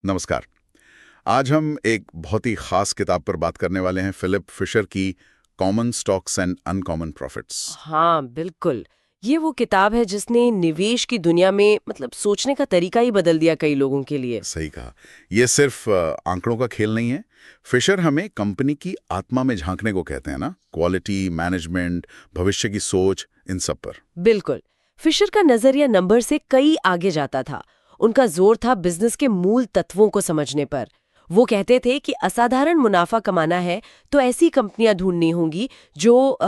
नमस्कार। आज हम एक बहुत ही खास किताब पर बात करने वाले हैं, फिलिप फिशर की common stocks and uncommon profits. हाँ बिल्कुल। ये वो किताब है जिसने निवेश की दुनिया में सोचने का तरीका ही बदल दिया कई लोगों के लिए। सही कहा। ये सिर्फ आंकड़ों का खेल नहीं है। फिशर हमें कंपनी की आत्मा में झांकने को कहते हैं ना, क्वालिटी, मैनेजमेंट, भविष्य की सोच, इन सब पर। बिल्कुल। फिशर का नजरिया नंबर से कई आगे जाता था। उनका जोर था बिजनेस के मूल तत्वों को समझने पर। वो कहते थे कि असाधारण मुनाफा कमाना है तो ऐसी कंपनियां ढूंढनी होंगी जो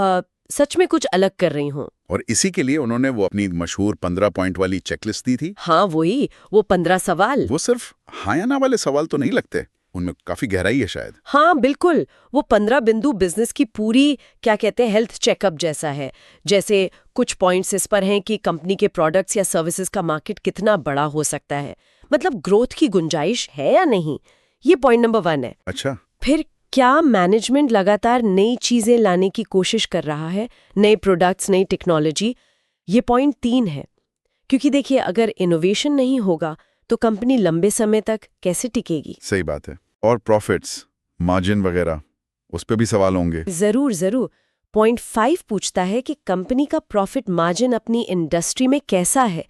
सच में कुछ अलग कर रही हों। और इसी के लिए उन्होंने वो अपनी मशहूर 15 पॉइंट वाली चेकलिस्ट दी थी। हाँ वही, वो 15 सवाल। वो सिर्फ हाँ या ना वाले सवाल तो नहीं लगते, उनमें काफी गहराई है शायद। हाँ बिल्कुल। वो 15 बिंदु बिजनेस की पूरी क्या कहते हैं हेल्थ चेकअप जैसा है। जैसे कुछ पॉइंट्स इस पर हैं कि कंपनी के प्रोडक्ट्स या सर्विसेज का मार्केट कितना बड़ा हो सकता है, ग्रोथ की गुंजाइश है या नहीं। ये पॉइंट नंबर 1 है। अच्छा। फिर क्या मैनेजमेंट लगातार नई चीजें लाने की कोशिश कर रहा है, नए प्रोडक्ट्स, नई टेक्नोलॉजी। ये पॉइंट 3 है। क्योंकि देखिए, अगर इनोवेशन नहीं होगा तो कंपनी लंबे समय तक कैसे टिकेगी। सही बात है। और प्रॉफिट्स, मार्जिन वगैरह, उस पे भी सवाल होंगे। जरूर जरूर। पॉइंट 5 पूछता है कि कंपनी का प्रॉफिट मार्जिन अपनी इंडस्ट्री में कैसा है,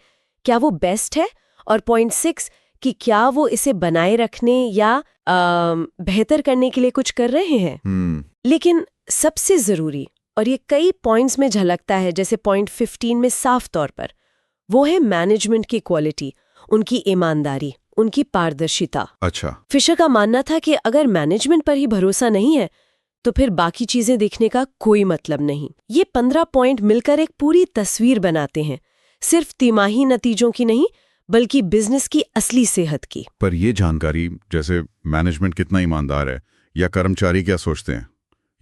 क्या वो बेस्ट है। और पॉइंट 6 कि क्या वो इसे बनाए रखने या बेहतर करने के लिए कुछ कर रहे हैं। लेकिन सबसे जरूरी, और ये कई पॉइंट्स में झलकता है, जैसे पॉइंट 15 में साफ तौर पर, वो है मैनेजमेंट की क्वालिटी, उनकी ईमानदारी, उनकी पारदर्शिता। अच्छा। फिशर का मानना था कि अगर मैनेजमेंट पर ही भरोसा नहीं है तो फिर बाकी चीजें देखने का कोई मतलब नहीं। ये 15 पॉइंट मिलकर एक पूरी तस्वीर बनाते हैं, सिर्फ तिमाही नतीजों की नहीं बल्कि बिजनेस की असली सेहत की। पर ये जानकारी, जैसे मैनेजमेंट कितना ईमानदार है या कर्मचारी क्या सोचते हैं,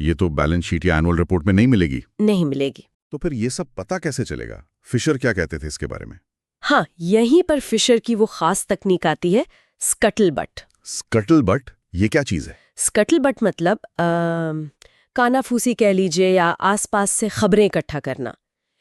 ये तो बैलेंस शीट या एनुअल रिपोर्ट में नहीं मिलेगी। नहीं मिलेगी। तो फिर ये सब पता कैसे चलेगा? फिशर क्या कहते थे इसके बारे में? हाँ, यहीं पर फिशर की वो खास तकनीक आती है, स्कटलबट। स्कटलबट, ये क्या चीज है? स्कटलबट कानाफूसी कह लीजिए या आसपास से खबरें इकट्ठा करना।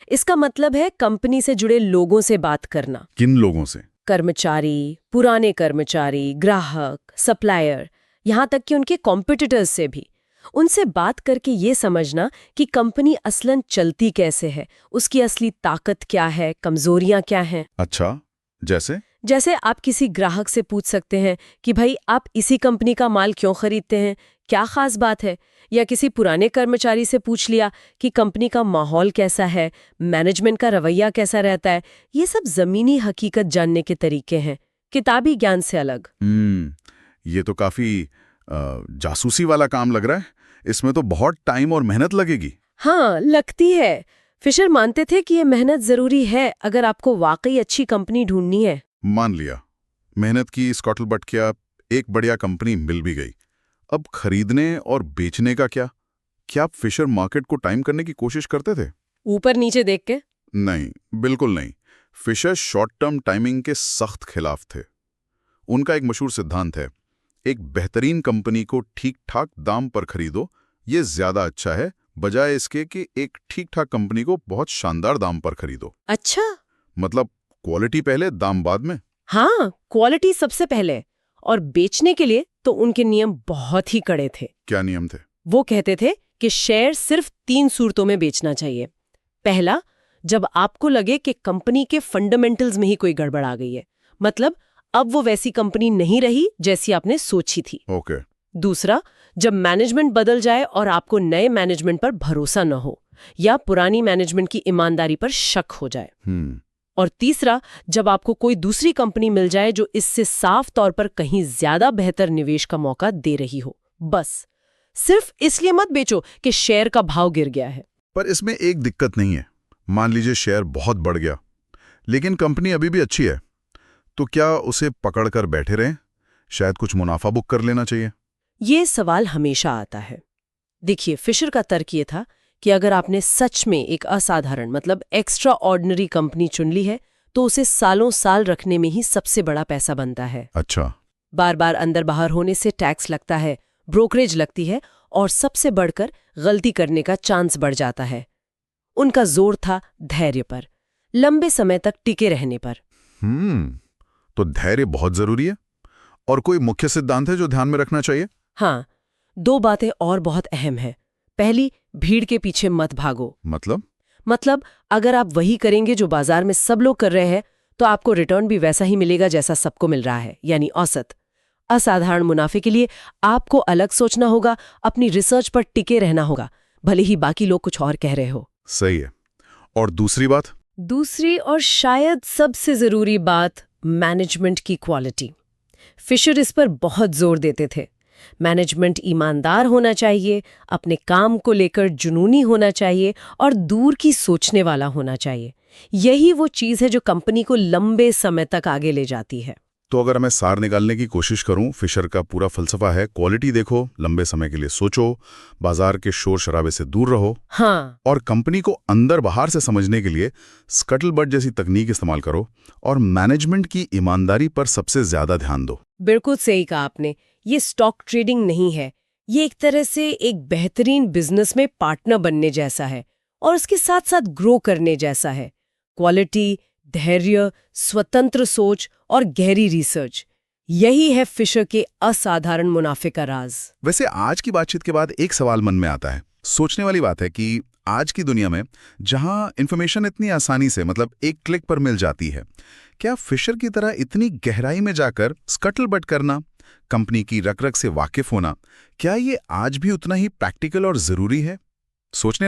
इसका मतलब है कंपनी से जुड़े लोगों से बात करना। किन लोगों से? कर्मचारी, पुराने कर्मचारी, ग्राहक, सप्लायर, यहाँ तक कि उनके कॉम्पिटिटर्स से भी। उनसे बात करके ये समझना कि कंपनी असलन चलती कैसे है, उसकी असली ताकत क्या है, कमजोरियां क्या हैं। अच्छा, जैसे आप किसी ग्राहक से पूछ सकते हैं कि भाई आप इसी कंपनी का माल क्यों खरीदते हैं, क्या खास बात है। या किसी पुराने कर्मचारी से पूछ लिया कि कंपनी का माहौल कैसा है, मैनेजमेंट का रवैया कैसा रहता है। ये सब जमीनी हकीकत जानने के तरीके हैं, किताबी ज्ञान से अलग। ये तो काफी जासूसी वाला काम लग रहा है। इसमें तो बहुत टाइम और मेहनत लगेगी। हाँ लगती है। फिशर मानते थे कि ये मेहनत जरूरी है अगर आपको वाकई अच्छी कंपनी ढूंढनी है। मान लिया, मेहनत की, स्कॉटलबट किया, एक बढ़िया कंपनी मिल भी गई। अब खरीदने और बेचने का क्या? क्या आप फिशर मार्केट को टाइम करने की कोशिश करते थे? ऊपर नीचे देख के? नहीं, बिल्कुल नहीं। फिशर शॉर्ट टर्म टाइमिंग के सख्त खिलाफ थे। उनका एक मशहूर सिद्धांत है, एक बेहतरीन कंपनी को ठीक ठाक दाम पर खरीदो, ये ज्यादा अच्छा है बजाय इसके कि एक ठीक ठाक कंपनी को बहुत शानदार दाम पर खरीदो। अच्छा। मतलब क्वालिटी पहले, दाम बाद में। हाँ, क्वालिटी सबसे पहले। और बेचने के लिए तो उनके नियम बहुत ही कड़े थे। क्या नियम थे? वो कहते थे कि शेयर सिर्फ 3 सूरतों में बेचना चाहिए। पहला, जब आपको लगे कि कंपनी के फंडामेंटल्स में ही कोई गड़बड़ आ गई है, अब वो वैसी कंपनी नहीं रही जैसी आपने सोची थी। ओके। दूसरा, जब मैनेजमेंट बदल जाए और आपको नए मैनेजमेंट पर भरोसा न हो या पुरानी मैनेजमेंट की ईमानदारी पर शक हो जाए। और तीसरा, जब आपको कोई दूसरी कंपनी मिल जाए जो इससे साफ तौर पर कहीं ज्यादा बेहतर निवेश का मौका दे रही हो। बस सिर्फ इसलिए मत बेचो कि शेयर का भाव गिर गया है। पर इसमें एक दिक्कत नहीं है। मान लीजिए शेयर बहुत बढ़ गया लेकिन कंपनी अभी भी अच्छी है, तो क्या उसे पकड़कर बैठे रहें? शायद कुछ मुनाफा बुक कर लेना चाहिए। ये सवाल हमेशा आता है। देखिए, फिशर का तर्क ये था कि अगर आपने सच में एक असाधारण एक्स्ट्रा ऑर्डिनरी कंपनी चुन ली है तो उसे सालों साल रखने में ही सबसे बड़ा पैसा बनता है। अच्छा। बार बार अंदर बाहर होने से टैक्स लगता है, ब्रोकरेज लगती है और सबसे बढ़कर गलती करने का चांस बढ़ जाता है। उनका जोर था धैर्य पर, लंबे समय तक टिके रहने पर। तो धैर्य बहुत जरूरी है। और कोई मुख्य सिद्धांत है जो ध्यान में रखना चाहिए? हाँ, 2 बातें और बहुत अहम हैं। पहली, भीड़ के पीछे मत भागो। मतलब अगर आप वही करेंगे जो बाजार में सब लोग कर रहे हैं, तो आपको रिटर्न भी वैसा ही मिलेगा जैसा सबको मिल रहा है, यानी औसत। असाधारण मुनाफे के लिए आपको अलग सोचना होगा, अपनी रिसर्च पर टिके रहना होगा, भले ही बाकी लोग कुछ और कह रहे हो। सही है। और दूसरी बात? दूसरी और शायद सबसे जरूरी बात, मैनेजमेंट की क्वालिटी। फिशर इस पर बहुत जोर देते थे। मैनेजमेंट ईमानदार होना चाहिए, अपने काम को लेकर जुनूनी होना चाहिए और दूर की सोचने वाला होना चाहिए। यही वो चीज़ है जो कंपनी को लंबे समय तक आगे ले जाती है। तो अगर मैं सार निकालने की कोशिश करूं, फिशर का पूरा फलसफा है क्वालिटी देखो, लंबे समय के लिए सोचो, बाजार के शोर शराबे से दूर रहो, हाँ, और कंपनी को अंदर बाहर से समझने के लिए स्कटलबट जैसी तकनीक इस्तेमाल करो, और मैनेजमेंट की ईमानदारी पर सबसे ज्यादा ध्यान दो। बिल्कुल सही कहा आपने। ये स्टॉक ट्रेडिंग नहीं है, ये एक तरह से एक बेहतरीन बिजनेस में पार्टनर बनने जैसा है और उसके साथ साथ ग्रो करने जैसा है। क्वालिटी, धैर्य, स्वतंत्र सोच और गहरी रिसर्च, यही है फिशर के असाधारण मुनाफे का राज। वैसे आज की बातचीत के बाद एक सवाल मन में आता है। सोचने वाली बात है कि आज की दुनिया में जहां इंफॉर्मेशन इतनी आसानी से, मतलब एक क्लिक पर मिल जाती है, क्या फिशर की तरह इतनी गहराई में जाकर स्कटलबट करना, कंपनी की रग-रग से वाकिफ होना, क्या ये आज भी उतना ही प्रैक्टिकल और जरूरी है? सोचने लायक